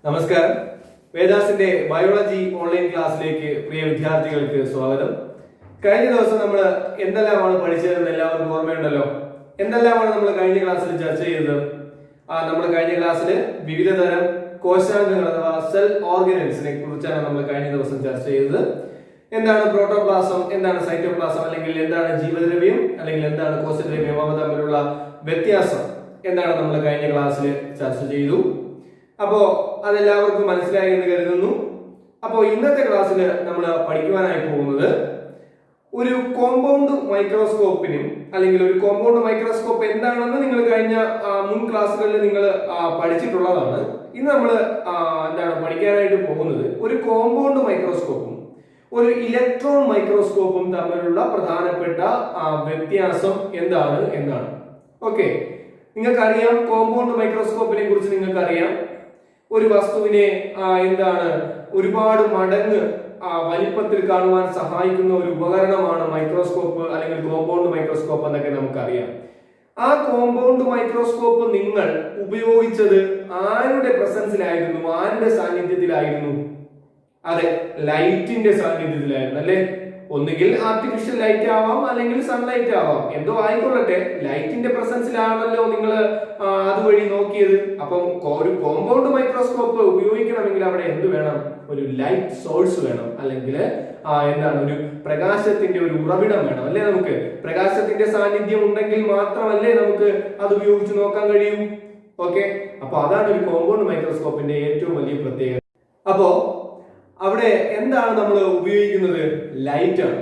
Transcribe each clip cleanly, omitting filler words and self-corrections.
നമസ്കാരം. വേദാസിന്റെ biology online ക്ലാസ്സിലേക്ക് പ്രിയ വിദ്യാർത്ഥികൾക്ക് സ്വാഗതം. കഴിഞ്ഞ ദിവസം നമ്മൾ എന്തെല്ലാമാണ് പഠിച്ചതെന്ന് എല്ലാവർക്കും ഓർമ്മയുണ്ടല്ലോ. എന്തെല്ലാമാണ് നമ്മൾ കഴിഞ്ഞ ക്ലാസ്സിൽ ചർച്ച ചെയ്തത്? നമ്മൾ കഴിഞ്ഞ ക്ലാസ്സിൽ വിവിധ തരം കോശാംഗങ്ങൾ അഥവാ സെൽ ഓർഗനൽസിനെ കുറിച്ചാണ് നമ്മൾ കഴിഞ്ഞ ദിവസം ചർച്ച ചെയ്തത്. എന്താണ് പ്രോട്ടോപ്ലാസം, എന്താണ് സൈറ്റോപ്ലാസം, അല്ലെങ്കിൽ എന്താണ് ജീവദ്രവ്യം, അല്ലെങ്കിൽ എന്താണ് കോശദ്രവ്യം, അവ തമ്മിലുള്ള വ്യത്യാസം എന്താണ് നമ്മൾ കഴിഞ്ഞ ക്ലാസ്സിൽ ചർച്ച ചെയ്തു. അപ്പോ അതെല്ലാവർക്കും മനസ്സിലായി എന്ന് കരുതുന്നു. അപ്പോൾ ഇന്നത്തെ ക്ലാസ്സിൽ നമ്മൾ പഠിക്കുവാനായി പോകുന്നത് ഒരു കോമ്പൗണ്ട് മൈക്രോസ്കോപ്പിനും അല്ലെങ്കിൽ ഒരു കോമ്പൗണ്ട് മൈക്രോസ്കോപ്പ് എന്താണെന്ന് നിങ്ങൾ കഴിഞ്ഞ മുൻ ക്ലാസ്സുകളിൽ നിങ്ങൾ പഠിച്ചിട്ടുള്ളതാണ്. ഇന്ന് നമ്മൾ എന്താണ് പഠിക്കാനായിട്ട് പോകുന്നത് ഒരു കോമ്പൗണ്ട് മൈക്രോസ്കോപ്പും ഒരു ഇലക്ട്രോൺ മൈക്രോസ്കോപ്പും തമ്മിലുള്ള പ്രധാനപ്പെട്ട വ്യത്യാസം എന്താണ് എന്നാണ്. ഓക്കെ, നിങ്ങൾക്കറിയാം കോമ്പൗണ്ട് മൈക്രോസ്കോപ്പിനെ കുറിച്ച് നിങ്ങൾക്കറിയാം. ഒരു വസ്തുവിനെ എന്താണ് ഒരുപാട് മടങ്ങ് വലിപ്പത്തിൽ കാണുവാൻ സഹായിക്കുന്ന ഒരു ഉപകരണമാണ് മൈക്രോസ്കോപ്പ് അല്ലെങ്കിൽ കോമ്പൗണ്ട് മൈക്രോസ്കോപ്പ് എന്നൊക്കെ നമുക്കറിയാം. ആ കോമ്പൗണ്ട് മൈക്രോസ്കോപ്പ് നിങ്ങൾ ഉപയോഗിച്ചത് ആരുടെ പ്രസൻസിലായിരുന്നു, ആരുടെ സാന്നിധ്യത്തിലായിരുന്നു? അതെ, ലൈറ്റിന്റെ സാന്നിധ്യത്തിലായിരുന്നു അല്ലെ. ഒന്നുകിൽ ആർട്ടിഫിഷ്യൽ ലൈറ്റ് ആവാം, അല്ലെങ്കിൽ സൺലൈറ്റ് ആവാം, എന്തോ ആയിക്കൊള്ളട്ടെ, ലൈറ്റിന്റെ പ്രസൻസിലാണല്ലോ നിങ്ങൾ അതുവഴി നോക്കിയത്. അപ്പം ഒരു കോമ്പൗണ്ട് മൈക്രോസ്കോപ്പ് ഉപയോഗിക്കണമെങ്കിൽ അവിടെ എന്ത് വേണം? ഒരു ലൈറ്റ് സോഴ്സ് വേണം, അല്ലെങ്കിൽ എന്താണ് ഒരു പ്രകാശത്തിന്റെ ഒരു ഉറവിടം വേണം അല്ലെ. നമുക്ക് പ്രകാശത്തിന്റെ സാന്നിധ്യം ഉണ്ടെങ്കിൽ മാത്രമല്ലേ നമുക്ക് അത് ഉപയോഗിച്ച് നോക്കാൻ കഴിയൂ. ഓക്കെ, അപ്പൊ അതാണ് ഒരു കോമ്പൗണ്ട് മൈക്രോസ്കോപ്പിന്റെ ഏറ്റവും വലിയ പ്രത്യേകത. അപ്പോ അവിടെ എന്താണ് നമ്മൾ ഉപയോഗിക്കുന്നത്? ലൈറ്റ് ആണ്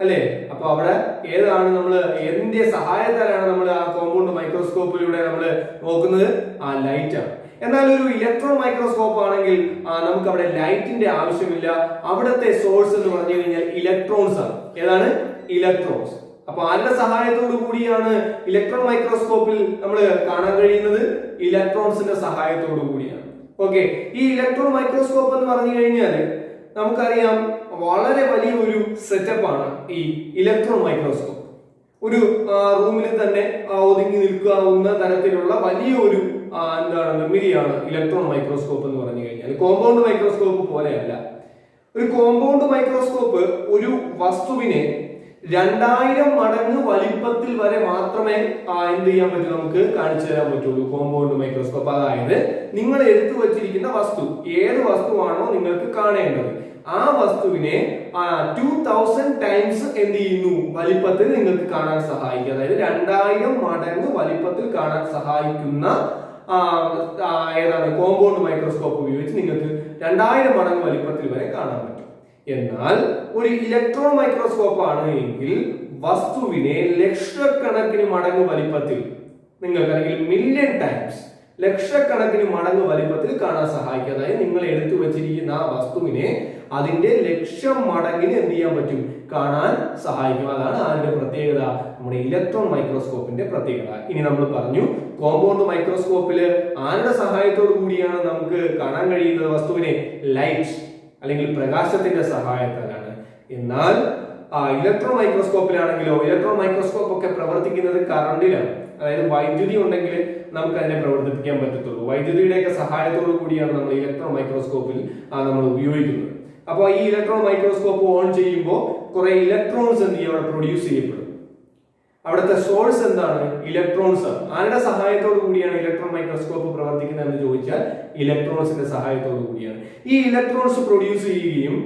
അല്ലെ. അപ്പൊ അവിടെ ഏതാണ് നമ്മൾ എന്തിന്റെ സഹായത്താലാണ് നമ്മൾ ആ കോമ്പൗണ്ട് മൈക്രോസ്കോപ്പിലൂടെ നമ്മൾ നോക്കുന്നത്? ആ ലൈറ്റ് ആണ്. എന്നാൽ ഒരു ഇലക്ട്രോൺ മൈക്രോസ്കോപ്പ് ആണെങ്കിൽ നമുക്ക് അവിടെ ലൈറ്റിന്റെ ആവശ്യമില്ല. അവിടുത്തെ സോഴ്സ് എന്ന് പറഞ്ഞു കഴിഞ്ഞാൽ ഇലക്ട്രോൺസ് ആണ്. ഏതാണ്? ഇലക്ട്രോൺസ്. അപ്പൊ ആരുടെ സഹായത്തോടു കൂടിയാണ് ഇലക്ട്രോൺ മൈക്രോസ്കോപ്പിൽ നമ്മൾ കാണാൻ കഴിയുന്നത്? ഇലക്ട്രോൺസിന്റെ സഹായത്തോടു കൂടിയാണ്. ഓക്കെ, ഈ ഇലക്ട്രോൺ മൈക്രോസ്കോപ്പ് എന്ന് പറഞ്ഞു കഴിഞ്ഞാൽ നമുക്കറിയാം വളരെ വലിയ ഒരു സെറ്റപ്പ് ആണ് ഈ ഇലക്ട്രോൺ മൈക്രോസ്കോപ്പ്. ഒരു റൂമിൽ തന്നെ ഒതുങ്ങി നിൽക്കാവുന്ന തരത്തിലുള്ള വലിയ ഒരു എന്താണ് നിർമ്മിതിയാണ് ഇലക്ട്രോൺ മൈക്രോസ്കോപ്പ് എന്ന് പറഞ്ഞു കഴിഞ്ഞാൽ. കോമ്പൗണ്ട് മൈക്രോസ്കോപ്പ് പോലെയല്ല. ഒരു കോമ്പൗണ്ട് മൈക്രോസ്കോപ്പ് ഒരു വസ്തുവിനെ 2000 മടങ്ങ് വലിപ്പത്തിൽ വരെ മാത്രമേ എന്ത് ചെയ്യാൻ പറ്റൂ, നമുക്ക് കാണിച്ചു തരാൻ പറ്റുള്ളൂ കോമ്പൗണ്ട് മൈക്രോസ്കോപ്പ്. അതായത് നിങ്ങൾ എടുത്തു വച്ചിരിക്കുന്ന വസ്തു, ഏത് വസ്തുവാണോ നിങ്ങൾക്ക് കാണേണ്ടത്, ആ വസ്തുവിനെ 2000 ടൈംസ് എന്ത് ചെയ്യുന്നു, വലിപ്പത്തിൽ നിങ്ങൾക്ക് കാണാൻ സഹായിക്കും. അതായത് 2000 മടങ്ങ് വലിപ്പത്തിൽ കാണാൻ സഹായിക്കുന്ന ഏതാണ് കോമ്പൗണ്ട് മൈക്രോസ്കോപ്പ് ഉപയോഗിച്ച് നിങ്ങൾക്ക് 2000 മടങ്ങ് വലിപ്പത്തിൽ വരെ കാണാൻ പറ്റും. എന്നാൽ ഒരു ഇലക്ട്രോൺ മൈക്രോസ്കോപ്പ് ആണ് എങ്കിൽ വസ്തുവിനെ ലക്ഷക്കണക്കിന് മടങ്ങ് വലിപ്പത്തിൽ നിങ്ങൾക്ക്, അല്ലെങ്കിൽ മില്യൺ ടൈംസ്, ലക്ഷക്കണക്കിന് മടങ്ങ് വലിപ്പത്തിൽ കാണാൻ സഹായിക്കും. അതായത് നിങ്ങൾ എടുത്തു വെച്ചിരിക്കുന്ന ആ വസ്തുവിനെ അതിന്റെ ലക്ഷം മടങ്ങിന് എന്ത് ചെയ്യാൻ പറ്റും, കാണാൻ സഹായിക്കും. അതാണ് അതിന്റെ പ്രത്യേകത, നമ്മുടെ ഇലക്ട്രോൺ മൈക്രോസ്കോപ്പിന്റെ പ്രത്യേകത. ഇനി നമ്മൾ പറഞ്ഞു കോമ്പൗണ്ട് മൈക്രോസ്കോപ്പില് ആരുടെ സഹായത്തോടു കൂടിയാണ് നമുക്ക് കാണാൻ കഴിയുന്നത് വസ്തുവിനെ? ലൈറ്റ് അല്ലെങ്കിൽ പ്രകാശത്തിന്റെ സഹായത്താലാണ്. എന്നാൽ ഇലക്ട്രോൺ മൈക്രോസ്കോപ്പിലാണെങ്കിലോ, ഇലക്ട്രോൺ മൈക്രോസ്കോപ്പ് ഒക്കെ പ്രവർത്തിക്കുന്നത് കറണ്ടിലാണ്. അതായത് വൈദ്യുതി ഉണ്ടെങ്കിൽ നമുക്ക് അതിനെ പ്രവർത്തിപ്പിക്കാൻ പറ്റത്തുള്ളൂ. വൈദ്യുതിയുടെയൊക്കെ സഹായത്തോടു കൂടിയാണ് നമ്മൾ ഇലക്ട്രോൺ മൈക്രോസ്കോപ്പിൽ നമ്മൾ ഉപയോഗിക്കുന്നത്. അപ്പോൾ ഈ ഇലക്ട്രോൺ മൈക്രോസ്കോപ്പ് ഓൺ ചെയ്യുമ്പോൾ കുറെ ഇലക്ട്രോൺസ് എന്ത് ചെയ്യും, അവിടെ പ്രൊഡ്യൂസ് ചെയ്യപ്പെടും. അവിടുത്തെ സോഴ്സ് എന്താണ്? ഇലക്ട്രോൺസ് ആണ്. ആരുടെ സഹായത്തോടു കൂടിയാണ് ഇലക്ട്രോൺ മൈക്രോസ്കോപ്പ് പ്രവർത്തിക്കുന്നത് എന്ന് ചോദിച്ചാൽ ഇലക്ട്രോൺസിന്റെ സഹായത്തോടു കൂടിയാണ്. ഈ ഇലക്ട്രോൺസ് പ്രൊഡ്യൂസ് ചെയ്യുകയും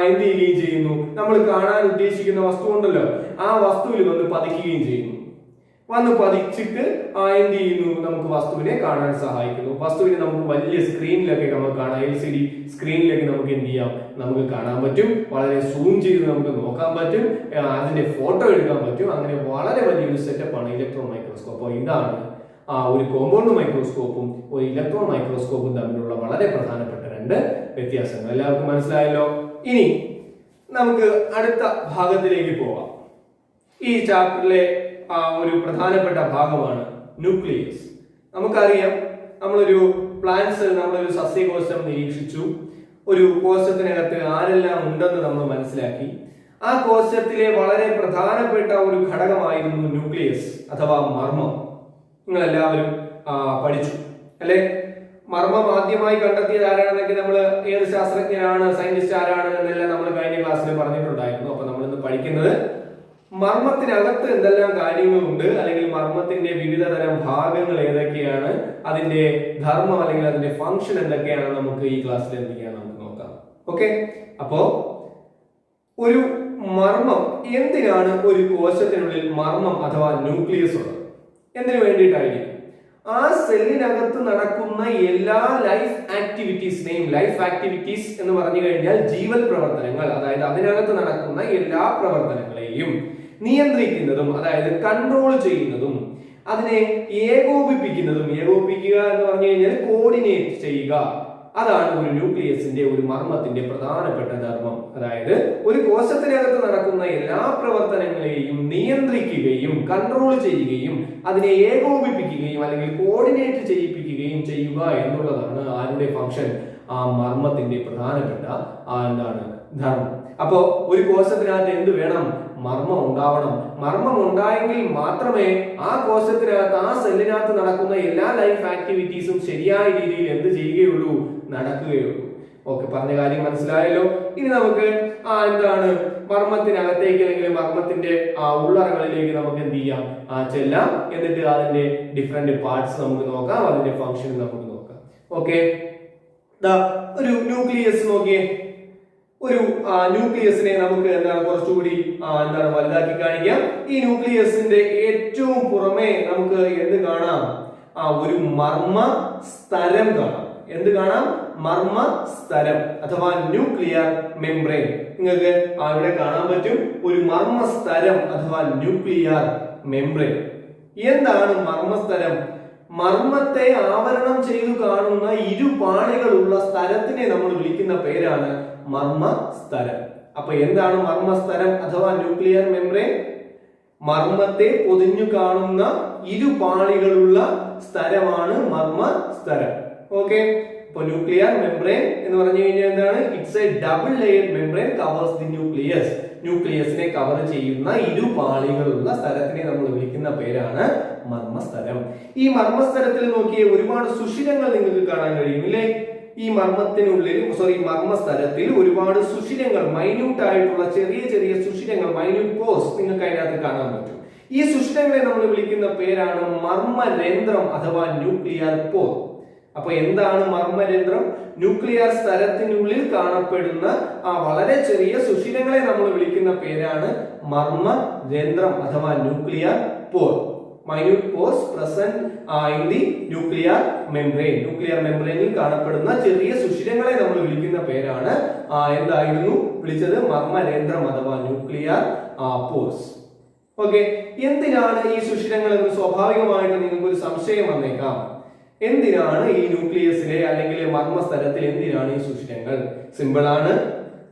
എന്ത് ചെയ്യുകയും ചെയ്യുന്നു, നമ്മൾ കാണാൻ ഉദ്ദേശിക്കുന്ന വസ്തു ഉണ്ടല്ലോ, ആ വസ്തുവിൽ വന്ന് പതിക്കുകയും ചെയ്യുന്നു. വന്ന് പതിച്ചിട്ട് എന്ത് ചെയ്യുന്നു, നമുക്ക് വസ്തുവിനെ കാണാൻ സഹായിക്കുന്നു. വസ്തുവിനെ നമുക്ക് വലിയ സ്ക്രീനിലൊക്കെ നമുക്ക് കാണാം. LCD സ്ക്രീനിലൊക്കെ നമുക്ക് എന്ത് ചെയ്യാം, നമുക്ക് കാണാൻ പറ്റും. വളരെ സൂം ചെയ്ത് നമുക്ക് നോക്കാൻ പറ്റും, അതിന്റെ ഫോട്ടോ എടുക്കാൻ പറ്റും. അങ്ങനെ വളരെ വലിയൊരു സെറ്റപ്പാണ് ഇലക്ട്രോൺ മൈക്രോസ്കോപ്പ്. അപ്പോൾ ഇതാണ് ഒരു കോമ്പൗണ്ട് മൈക്രോസ്കോപ്പും ഒരു ഇലക്ട്രോൺ മൈക്രോസ്കോപ്പും തമ്മിലുള്ള വളരെ പ്രധാനപ്പെട്ട രണ്ട് വ്യത്യാസങ്ങൾ. എല്ലാവർക്കും മനസ്സിലായല്ലോ. ഇനി നമുക്ക് അടുത്ത ഭാഗത്തിലേക്ക് പോവാം. ഈ ചാപ്റ്ററിലെ ഒരു പ്രധാനപ്പെട്ട ഭാഗമാണ് ന്യൂക്ലിയസ്. നമുക്കറിയാം, നമ്മളൊരു പ്ലാന്റ്സ്, നമ്മളൊരു സസ്യകോശം നിരീക്ഷിച്ചു. ഒരു കോശത്തിനകത്ത് ആരെല്ലാം ഉണ്ടെന്ന് നമ്മൾ മനസ്സിലാക്കി. ആ കോശത്തിലെ വളരെ പ്രധാനപ്പെട്ട ഒരു ഘടകമായിരുന്നു ന്യൂക്ലിയസ് അഥവാ മർമ്മം. നിങ്ങൾ എല്ലാവരും പഠിച്ചു അല്ലെ. മർമ്മം ആദ്യമായി കണ്ടെത്തിയത് ആരാണെന്നൊക്കെ നമ്മൾ ഏത് ശാസ്ത്രജ്ഞനാണ്, സയന്റിസ്റ്റ് ആരാണ് എന്നെല്ലാം നമ്മൾ കഴിഞ്ഞ ക്ലാസ്സിൽ പറഞ്ഞിട്ടുണ്ടായിരുന്നു. അപ്പൊ നമ്മൾ ഇന്ന് പഠിക്കുന്നത് മർമ്മത്തിനകത്ത് എന്തെല്ലാം കാര്യങ്ങളുണ്ട്, അല്ലെങ്കിൽ മർമ്മത്തിന്റെ വിവിധ തരം ഭാഗങ്ങൾ ഏതൊക്കെയാണ്, അതിന്റെ ധർമ്മം അല്ലെങ്കിൽ അതിന്റെ ഫംഗ്ഷൻ എന്തൊക്കെയാണ് നമുക്ക് ഈ ക്ലാസ്സിൽ എന്ത് ചെയ്യാൻ നമുക്ക് നോക്കാം. ഓക്കെ, അപ്പോ ഒരു മർമ്മം എന്തിനാണ് ഒരു കോശത്തിനുള്ളിൽ മർമ്മം അഥവാ ന്യൂക്ലിയസ് ഉള്ളത്? എന്തിനു വേണ്ടിയിട്ടായിരിക്കും? ആ സെല്ലിനകത്ത് നടക്കുന്ന എല്ലാ ലൈഫ് ആക്ടിവിറ്റീസിനെയും, ലൈഫ് ആക്ടിവിറ്റീസ് എന്ന് പറഞ്ഞു കഴിഞ്ഞാൽ ജീവൽ പ്രവർത്തനങ്ങൾ, അതായത് അതിനകത്ത് നടക്കുന്ന എല്ലാ പ്രവർത്തനങ്ങളെയും നിയന്ത്രിക്കുന്നതും, അതായത് കൺട്രോൾ ചെയ്യുന്നതും, അതിനെ ഏകോപിപ്പിക്കുന്നതും, ഏകോപിപ്പിക്കുക എന്ന് പറഞ്ഞു കഴിഞ്ഞാൽ കോർഡിനേറ്റ് ചെയ്യുക, അതാണ് ഒരു ന്യൂക്ലിയസിന്റെ, ഒരു മർമ്മത്തിന്റെ പ്രധാനപ്പെട്ട ധർമ്മം. അതായത് ഒരു കോശത്തിനകത്ത് നടക്കുന്ന എല്ലാ പ്രവർത്തനങ്ങളെയും നിയന്ത്രിക്കുകയും കൺട്രോൾ ചെയ്യുകയും അതിനെ ഏകോപിപ്പിക്കുകയും അല്ലെങ്കിൽ കോർഡിനേറ്റ് ചെയ്യിപ്പിക്കുകയും ചെയ്യുക എന്നുള്ളതാണ് ആരുടെ ഫംഗ്ഷൻ? ആ മർമ്മത്തിന്റെ പ്രധാനപ്പെട്ട എന്താണ് ധർമ്മം. അപ്പോ ഒരു കോശത്തിനകത്ത് എന്ത് വേണം? മർമ്മം ഉണ്ടാവണം. മർമ്മം ഉണ്ടായെങ്കിൽ മാത്രമേ ആ കോശത്തിനകത്ത്, ആ സെല്ലിനകത്ത് നടക്കുന്ന എല്ലാ ലൈഫ് ആക്ടിവിറ്റീസും ശരിയായ രീതിയിൽ എന്ത് ചെയ്യുകയുള്ളൂ? നടക്കുകയുള്ളൂ. ഓക്കെ, പറഞ്ഞ കാര്യം മനസ്സിലായല്ലോ. ഇനി നമുക്ക് എന്താണ് മർമ്മത്തിനകത്തേക്ക് അല്ലെങ്കിൽ മർമ്മത്തിന്റെ ഉള്ളറകളിലേക്ക് നമുക്ക് എന്ത് ചെയ്യാം? ചെല്ലാം. എന്നിട്ട് അതിന്റെ ഡിഫറെന്റ് പാർട്സ് നമുക്ക് നോക്കാം, അതിന്റെ ഫംഗ്ഷൻ നമുക്ക് നോക്കാം. ഓക്കെ, ഒരു ന്യൂക്ലിയസ് നോക്കിയേ. ഒരു ന്യൂക്ലിയസിനെ നമുക്ക് എന്താണ് കുറച്ചുകൂടി എന്താണ് വലുതാക്കി കാണിക്കാം. ഈ ന്യൂക്ലിയസിന്റെ ഏറ്റവും പുറമെ നമുക്ക് എന്ത് കാണാം? ഒരു മർമ്മ സ്തരം കാണാം. എന്ത് കാണാം? മർമ്മ സ്തരം അഥവാ ന്യൂക്ലിയർ മെംബ്രെയിൻ. നിങ്ങൾക്ക് ഇവിടെ കാണാൻ പറ്റും ഒരു മർമ്മ സ്തരം അഥവാ ന്യൂക്ലിയർ മെംബ്രെയിൻ. എന്താണ് മർമ്മസ്തരം? മർമ്മത്തെ ആവരണം ചെയ്തു കാണുന്ന ഇരുപാളികളുള്ള സ്ഥലത്തിനെ നമ്മൾ വിളിക്കുന്ന പേരാണ് മർമ്മസ്തരം. അപ്പൊ എന്താണ് മർമ്മസ്തരം അഥവാ ന്യൂക്ലിയർ മെംബ്രെയിൻ? മർമ്മത്തെ പൊതിഞ്ഞു കാണുന്ന ഇരുപാളികളുള്ള സ്ഥലമാണ് മർമ്മസ്തരം. ഓക്കെ, അപ്പൊ ന്യൂക്ലിയർ മെംബ്രെയിൻ എന്ന് പറഞ്ഞു കഴിഞ്ഞാൽ എന്താണ്? It's a double layered membrane covers the nucleus. ന്യൂക്ലിയസിനെ കവർ ചെയ്യുന്ന ഇരുപാളികളുള്ള സ്ഥലത്തിനെ നമ്മൾ വിളിക്കുന്ന പേരാണ് മർമ്മസ്തരം. ഈ മർമ്മസ്തരത്തിൽ നോക്കിയ ഒരുപാട് സുഷിരങ്ങൾ നിങ്ങൾക്ക് കാണാൻ കഴിയും, ഇല്ലേ? ഈ മർമ്മസ്തരത്തിൽ ഒരുപാട് സുഷിരങ്ങൾ, മൈന്യൂട്ട് ആയിട്ടുള്ള ചെറിയ ചെറിയ സുഷിരങ്ങൾ, മൈന്യൂട്ട് പോർസ് നിങ്ങൾക്ക് അതിനകത്ത് കാണാൻ പറ്റും. ഈ സുഷിരങ്ങളെ നമ്മൾ വിളിക്കുന്ന പേരാണ് മർമ്മരന്ധ്രം അഥവാ ന്യൂക്ലിയർ പോർ. അപ്പൊ എന്താണ് മർമ്മരന്ധ്രം? ന്യൂക്ലിയർ സ്തരത്തിനുള്ളിൽ കാണപ്പെടുന്ന വളരെ ചെറിയ സുഷിരങ്ങളെ നമ്മൾ വിളിക്കുന്ന പേരാണ് മർമ്മരന്ധ്രം അഥവാ nuclear pore. minute pores present in the nuclear membrane. ന്യൂക്ലിയർ മെംബ്രെയിനിൽ കാണപ്പെടുന്ന ചെറിയ സുഷിരങ്ങളെ നമ്മൾ വിളിക്കുന്ന പേരാണ് എന്തായിരുന്നു വിളിച്ചത്? മർമ്മരന്ധ്രം അഥവാ ന്യൂക്ലിയർ പോർസ്. ഓക്കെ, എന്തിനാണ് ഈ സുഷിരങ്ങൾ എന്ന് സ്വാഭാവികമായിട്ട് നിങ്ങൾക്ക് ഒരു സംശയം വന്നേക്കാം. എന്തിനാണ് ഈ ന്യൂക്ലിയസിലെ അല്ലെങ്കിൽ മർമ്മസ്തരത്തിൽ എന്തിനാണ് ഈ സുഷിരങ്ങൾ? സിമ്പിൾ ആണ്.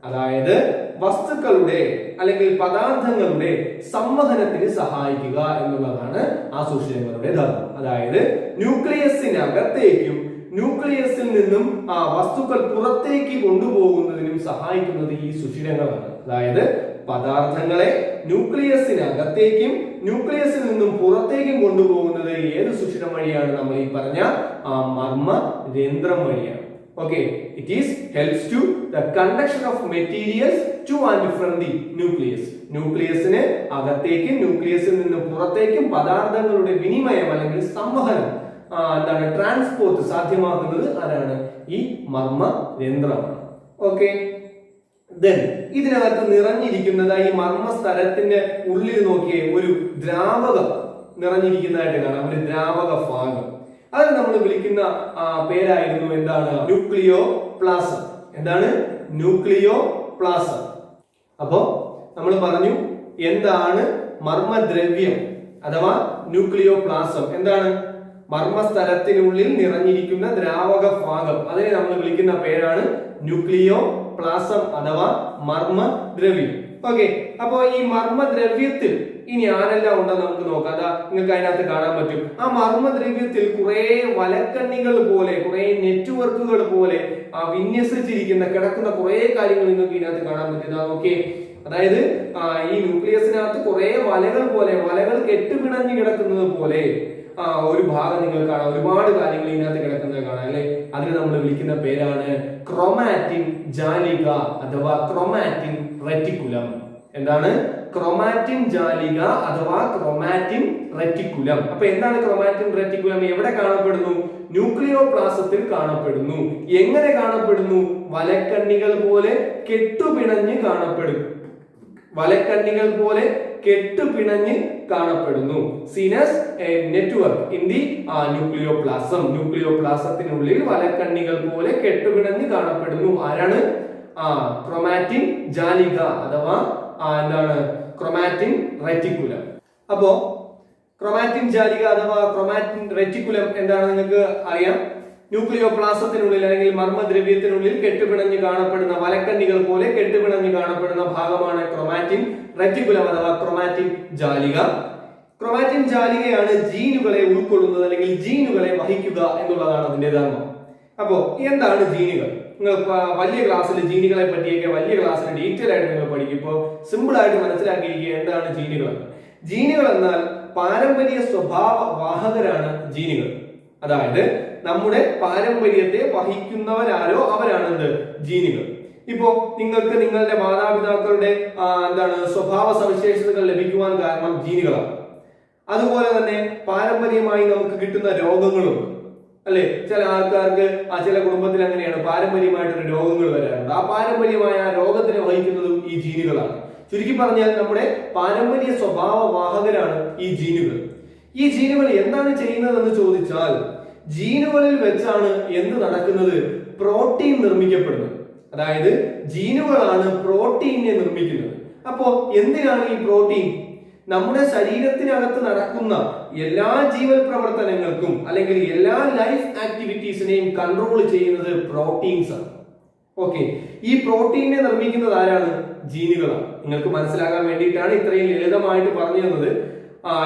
അതായത് വസ്തുക്കളുടെ അല്ലെങ്കിൽ പദാർത്ഥങ്ങളുടെ സംവഹനത്തിന് സഹായിക്കുക എന്നുള്ളതാണ് ആ സുഷിരങ്ങളുടെ ധർമ്മം. അതായത് ന്യൂക്ലിയസിനകത്തേക്കും ന്യൂക്ലിയസിൽ നിന്നും വസ്തുക്കൾ പുറത്തേക്ക് കൊണ്ടുപോകുന്നതിനും സഹായിക്കുന്നത് ഈ സുഷിരങ്ങളാണ്. അതായത് പദാർത്ഥങ്ങളെ ന്യൂക്ലിയസിനകത്തേക്കും ന്യൂക്ലിയസിൽ നിന്നും പുറത്തേക്കും കൊണ്ടുപോകുന്നത് ഏത് സുഷിരം വഴിയാണ്? നമ്മൾ ഈ പറഞ്ഞ മർമ്മരന്ധ്രം വഴിയാണ്. Okay, it helps to the conduction of materials to and from the nucleus. ന്യൂക്ലിയസിന് അകത്തേക്കും ന്യൂക്ലിയസിൽ നിന്ന് പുറത്തേക്കും പദാർത്ഥങ്ങളുടെ വിനിമയം അല്ലെങ്കിൽ സംവഹനം എന്താണ് ട്രാൻസ്പോർട്ട് സാധ്യമാക്കുന്നത് ആരാണ്? ഈ മർമ്മരന്ധ്രമാണ്. ഓക്കെ, then ഇതിനകത്ത് നിറഞ്ഞിരിക്കുന്നത് ഈ മർമ്മസ്തരത്തിന്റെ ഉള്ളിൽ നോക്കിയേ ഒരു ദ്രാവകം നിറഞ്ഞിരിക്കുന്നതായിട്ട് കാണാം, ഒരു ദ്രാവക ഭാഗം. അത് നമ്മൾ വിളിക്കുന്ന പേരായിരുന്നു എന്താണ്? ന്യൂക്ലിയോ പ്ലാസം. എന്താണ്? ന്യൂക്ലിയോ പ്ലാസം. അപ്പോ നമ്മൾ പറഞ്ഞു എന്താണ് മർമ്മദ്രവ്യം അഥവാ ന്യൂക്ലിയോ പ്ലാസം? എന്താണ്? മർമ്മസ്തരത്തിനുള്ളിൽ നിറഞ്ഞിരിക്കുന്ന ദ്രാവക ഭാഗം, അതിനെ നമ്മൾ വിളിക്കുന്ന പേരാണ് ന്യൂക്ലിയോ പ്ലാസം അഥവാ മർമ്മദ്രവ്യം. ഓക്കെ, അപ്പോ ഈ മർമ്മദ്രവ്യത്തിൽ ഇനി ആരെല്ലാം ഉണ്ടെന്ന് നമുക്ക് നോക്കാം. അതാ നിങ്ങൾക്ക് അതിനകത്ത് കാണാൻ പറ്റും. ആ മർമ്മദ്രവ്യത്തിൽ കുറെ വലക്കണ്ണികൾ പോലെ, കുറെ നെറ്റ്വർക്കുകൾ പോലെ വിന്യസിച്ചിരിക്കുന്ന കിടക്കുന്ന കുറെ കാര്യങ്ങൾ നിങ്ങൾക്ക് ഇതിനകത്ത് കാണാൻ പറ്റും. ഓക്കെ, അതായത് ഈ ന്യൂക്ലിയസിനകത്ത് കുറെ വലകൾ പോലെ, വലകൾ കെട്ടുപിണഞ്ഞു കിടക്കുന്നത് പോലെ ഒരു ഭാഗം നിങ്ങൾ കാണാം, ഒരുപാട് കാര്യങ്ങൾ ഇതിനകത്ത് കിടക്കുന്നത് കാണാം അല്ലെ. അതിന് നമ്മൾ വിളിക്കുന്ന പേരാണ് ക്രോമാറ്റിൻ ജാലിക അഥവാ ക്രോമാറ്റിൻ റെറ്റിക്കുലം. എന്താണ്? ക്രോമാറ്റിൻ ജാലിക അഥവാ ക്രോമാറ്റിൻ റെറ്റിക്കുലം. അപ്പൊ എന്താണ് ക്രോമാറ്റിൻ റെറ്റിക്കുലം? എവിടെ കാണപ്പെടുന്നു? ന്യൂക്ലിയോപ്ലാസത്തിൽ കാണപ്പെടുന്നു. എങ്ങനെ കാണപ്പെടുന്നു? വലക്കണ്ണികൾ പോലെ കെട്ടുപിണഞ്ഞ് കാണപ്പെടും. വലക്കണ്ണികൾ പോലെ കെട്ടുപിണഞ്ഞ് കാണപ്പെടുന്നു. Seen as a network in the nucleoplasm. ന്യൂക്ലിയോപ്ലാസത്തിനുള്ളിൽ വലക്കണ്ണികൾ പോലെ കെട്ടുപിണഞ്ഞ് കാണപ്പെടുന്നു. ആരാണ്? ക്രോമാറ്റിൻ ജാലിക അഥവാ എന്താണ്? Chromatin reticulum. അപ്പോ ക്രോമാറ്റിൻ ജാലിക അഥവാ ക്രോമാറ്റിൻ റെറ്റിക്കുലം എന്താണ് നിങ്ങൾക്ക് അറിയാം. ന്യൂക്ലിയോപ്ലാസത്തിനുള്ളിൽ അല്ലെങ്കിൽ മർമ്മദ്രവ്യത്തിനുള്ളിൽ കെട്ടുപിണഞ്ഞ് കാണപ്പെടുന്ന വലക്കണ്ണികൾ പോലെ കെട്ടുപിണഞ്ഞ് കാണപ്പെടുന്ന ഭാഗമാണ് ക്രോമാറ്റിൻ റെറ്റിക്കുലം അഥവാ ക്രോമാറ്റിൻ ജാലിക. ക്രോമാറ്റിൻ ജാലികയാണ് ജീനുകളെ ഉൾക്കൊള്ളുന്നത് അല്ലെങ്കിൽ ജീനുകളെ വഹിക്കുക എന്നുള്ളതാണ് അതിന്റെ ധർമ്മം. അപ്പോ എന്താണ് ജീനുകൾ? നിങ്ങൾ വലിയ ക്ലാസ്സിൽ ജീനുകളെ പറ്റിയൊക്കെ വലിയ ക്ലാസ്സിൽ ഡീറ്റെയിൽ ആയിട്ട് നിങ്ങൾ പഠിക്കും. ഇപ്പോൾ സിമ്പിൾ ആയിട്ട് മനസ്സിലാക്കിയിരിക്കുക എന്താണ് ജീനുകൾ. ജീനുകൾ എന്നാൽ പാരമ്പര്യ സ്വഭാവ വാഹകരാണ് ജീനുകൾ. അതായത് നമ്മുടെ പാരമ്പര്യത്തെ വഹിക്കുന്നവരാരോ അവരാണ് ജീനുകൾ. ഇപ്പോ നിങ്ങൾക്ക് നിങ്ങളുടെ മാതാപിതാക്കളുടെ സ്വഭാവ സവിശേഷതകൾ ലഭിക്കുവാൻ കാരണം ജീനുകളാണ്. അതുപോലെ തന്നെ പാരമ്പര്യമായി നമുക്ക് കിട്ടുന്ന രോഗങ്ങളും അല്ലെ. ചില ആൾക്കാർക്ക് ചില കുടുംബത്തിൽ അങ്ങനെയാണ്, പാരമ്പര്യമായിട്ടൊരു രോഗങ്ങൾ വരാറുണ്ട്. ആ പാരമ്പര്യമായ രോഗത്തിനെ വഹിക്കുന്നതും ഈ ജീനുകളാണ്. ചുരുക്കി പറഞ്ഞാൽ നമ്മുടെ പാരമ്പര്യ സ്വഭാവ വാഹകരാണ് ഈ ജീനുകൾ. ഈ ജീനുകൾ എന്താണ് ചെയ്യുന്നതെന്ന് ചോദിച്ചാൽ ജീനുകളിൽ വെച്ചാണ് എന്ത് നടക്കുന്നത്? പ്രോട്ടീൻ നിർമ്മിക്കപ്പെടുന്നത്. അതായത് ജീനുകളാണ് പ്രോട്ടീനെ നിർമ്മിക്കുന്നത്. അപ്പോ എന്തിനാണ് ഈ പ്രോട്ടീൻ? നമ്മുടെ ശരീരത്തിനകത്ത് നടക്കുന്ന എല്ലാ ജീവൽ പ്രവർത്തനങ്ങൾക്കും അല്ലെങ്കിൽ എല്ലാ ലൈഫ് ആക്ടിവിറ്റീസിനെയും കൺട്രോൾ ചെയ്യുന്നത് പ്രോട്ടീൻസ് ആണ്. ഓക്കെ, ഈ പ്രോട്ടീനെ നിർമ്മിക്കുന്നത് ആരാണ്? ജീനുകളാണ്. നിങ്ങൾക്ക് മനസ്സിലാകാൻ വേണ്ടിയിട്ടാണ് ഇത്രയും ലളിതമായിട്ട് പറഞ്ഞു തന്നത്.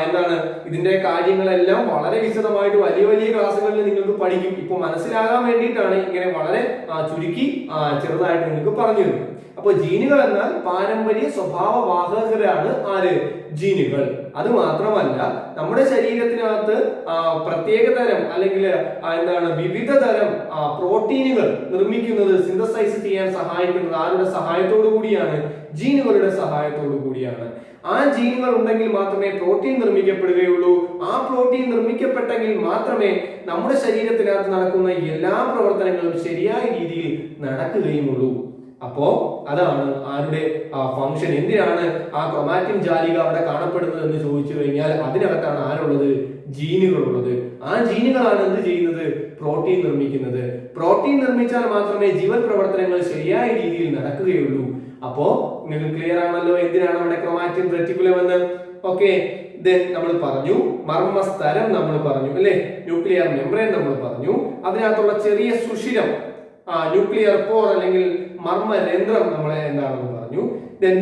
എന്താണ് ഇതിന്റെ കാര്യങ്ങളെല്ലാം വളരെ വിശദമായിട്ട് വലിയ വലിയ ക്ലാസ്സുകളിൽ നിങ്ങൾക്ക് പഠിക്കും. ഇപ്പൊ മനസ്സിലാകാൻ വേണ്ടിയിട്ടാണ് ഇങ്ങനെ വളരെ ചുരുക്കി ചെറുതായിട്ട് നിങ്ങൾക്ക് പറഞ്ഞു തരുന്നത്. അപ്പൊ ജീനുകൾ എന്നാൽ പാരമ്പര്യ സ്വഭാവ വാഹകരാണ് ആര്? ജീനുകൾ. അത് മാത്രമല്ല നമ്മുടെ ശരീരത്തിനകത്ത് പ്രത്യേകതരം അല്ലെങ്കിൽ വിവിധ തരം പ്രോട്ടീനുകൾ നിർമ്മിക്കുന്നത് സിന്തസൈസ് ചെയ്യാൻ സഹായിക്കുന്നത് ആരുടെ സഹായത്തോടു കൂടിയാണ്? ജീനുകളുടെ സഹായത്തോടു കൂടിയാണ്. ആ ജീനുകൾ ഉണ്ടെങ്കിൽ മാത്രമേ പ്രോട്ടീൻ നിർമ്മിക്കപ്പെടുകയുള്ളൂ. ആ പ്രോട്ടീൻ നിർമ്മിക്കപ്പെട്ടെങ്കിൽ മാത്രമേ നമ്മുടെ ശരീരത്തിനകത്ത് നടക്കുന്ന എല്ലാ പ്രവർത്തനങ്ങളും ശരിയായ രീതിയിൽ നടക്കുകയുമുള്ളൂ. അപ്പോ അതാണ് ആരുടെ ഫംഗ്ഷൻ. എന്തിനാണ് ആ ക്രോമാറ്റിൻ ജാലിക അവിടെ കാണപ്പെടുന്നത് എന്ന് ചോദിച്ചു കഴിഞ്ഞാൽ അതിനകത്താണ് ആരുള്ളത്? ജീനുകളുള്ളത്. ആ ജീനുകളാണ് എന്ത് ചെയ്യുന്നത്? പ്രോട്ടീൻ നിർമ്മിക്കുന്നത്. പ്രോട്ടീൻ നിർമ്മിച്ചാൽ മാത്രമേ ജീവൽ പ്രവർത്തനങ്ങൾ ശരിയായ രീതിയിൽ നടക്കുകയുള്ളൂ. അപ്പോ നിങ്ങൾക്ക് ക്ലിയർ ആണല്ലോ എന്തിനാണ് അവിടെ ക്രോമാറ്റിൻ റെറ്റിക്കുലം എന്ന്. ഓക്കെ, നമ്മൾ പറഞ്ഞു മർമ്മസ്തരം, നമ്മൾ പറഞ്ഞു അല്ലെ, ന്യൂക്ലിയർ മെംബ്രെയിൻ നമ്മൾ പറഞ്ഞു, അതിനകത്തുള്ള ചെറിയ സുഷിരം ന്യൂക്ലിയർ പോർ അല്ലെങ്കിൽ മർമ്മരന്ധ്രം നമ്മളെ എന്താണെന്ന് പറഞ്ഞു.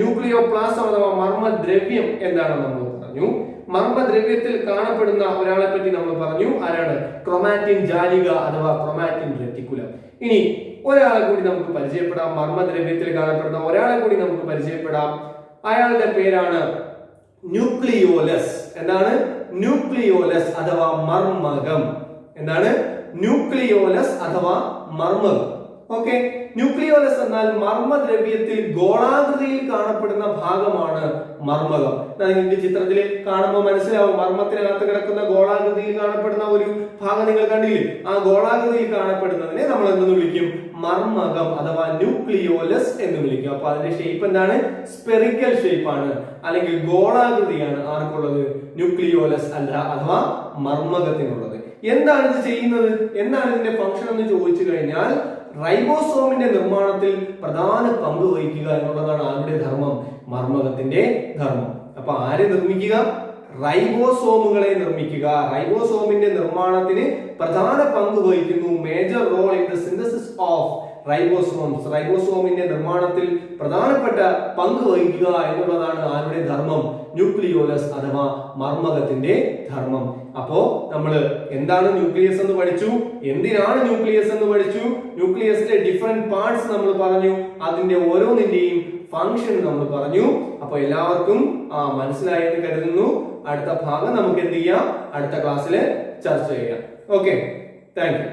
ന്യൂക്ലിയോപ്ലാസം അഥവാ മർമ്മദ്രവ്യം എന്താണെന്ന് നമ്മൾ പറഞ്ഞു. മർമ്മദ്രവ്യത്തിൽ കാണപ്പെടുന്ന ഒരാളെ പറ്റി നമ്മൾ പറഞ്ഞു. ആരാണ്? ക്രോമാറ്റിൻ ജാലിക അഥവാ ക്രോമാറ്റിൻ റെറ്റിക്കുലം. ഇനി ഒരാളെ കൂടി നമുക്ക് പരിചയപ്പെടാം. മർമ്മദ്രവ്യത്തിൽ കാണപ്പെടുന്ന ഒരാളെ കൂടി നമുക്ക് പരിചയപ്പെടാം. അയാളുടെ പേരാണ് ന്യൂക്ലിയോലസ്. എന്താണ്? ന്യൂക്ലിയോലസ് അഥവാ മർമ്മകം. എന്താണ്? ന്യൂക്ലിയോലസ് അഥവാ മർമ്മകം. ഓക്കെ, ന്യൂക്ലിയോലസ് എന്നാൽ മർമ്മദ്രവ്യത്തിൽ ഗോളാകൃതിയിൽ കാണപ്പെടുന്ന ഭാഗമാണ് മർമ്മകം. നിങ്ങൾക്ക് ചിത്രത്തിൽ കാണുമ്പോൾ മനസ്സിലാവും. മർമ്മത്തിനകത്ത് കിടക്കുന്ന ഗോളാകൃതിയിൽ കാണപ്പെടുന്ന ഒരു ഭാഗം നിങ്ങൾ കണ്ടില്ലേ? ആ ഗോളാകൃതിയിൽ കാണപ്പെടുന്നതിനെ നമ്മൾ എന്തെന്ന് വിളിക്കും? മർമ്മകം അഥവാ ന്യൂക്ലിയോലസ് എന്ന് വിളിക്കും. അപ്പൊ അതിന്റെ ഷേപ്പ് എന്താണ്? സ്പെറിക്കൽ ഷേപ്പ് ആണ് അല്ലെങ്കിൽ ഗോളാകൃതിയാണ് ആർക്കുള്ളത്? ന്യൂക്ലിയോലസ് അല്ല അഥവാ മർമ്മകത്തിനുള്ളത്. എന്താണ് ഇത് ചെയ്യുന്നത്? എന്താണ് ഇതിന്റെ ഫംഗ്ഷൻ എന്ന് ചോദിച്ചു കഴിഞ്ഞാൽ റൈബോസോമിന്റെ നിർമ്മാണത്തിൽ പ്രധാന പങ്ക് വഹിക്കുക എന്നുള്ളതാണ് ആരുടെ ധർമ്മം? മർമ്മകത്തിന്റെ ധർമ്മം. അപ്പൊ ആരെ നിർമ്മിക്കുക? റൈബോസോമുകളെ നിർമ്മിക്കുക. റൈബോസോമിന്റെ നിർമ്മാണത്തിന് പ്രധാന പങ്ക് വഹിക്കുന്നു. Major role in the synthesis of ribosomes. റൈബോസോമിന്റെ നിർമ്മാണത്തിൽ പ്രധാനപ്പെട്ട പങ്ക് വഹിക്കുക എന്നുള്ളതാണ് ആരുടെ ധർമ്മം? ന്യൂക്ലിയോലസ് അഥവാ മർമ്മകത്തിന്റെ ധർമ്മം. അപ്പോ നമ്മൾ എന്താണ് ന്യൂക്ലിയസ് എന്ന് പഠിച്ചു, എന്തിനാണ് ന്യൂക്ലിയസ് എന്ന് പഠിച്ചു, ന്യൂക്ലിയസിലെ ഡിഫറെന്റ് പാർട്സ് നമ്മൾ പറഞ്ഞു, അതിന്റെ ഓരോന്നിന്റെയും ഫംഗ്ഷൻ നമ്മൾ പറഞ്ഞു. അപ്പൊ എല്ലാവർക്കും മനസ്സിലായി എന്ന് കരുതുന്നു. അടുത്ത ഭാഗം നമുക്ക് എന്ത് ചെയ്യാം, അടുത്ത ക്ലാസ്സിൽ ചർച്ച ചെയ്യാം. Okay, thank you.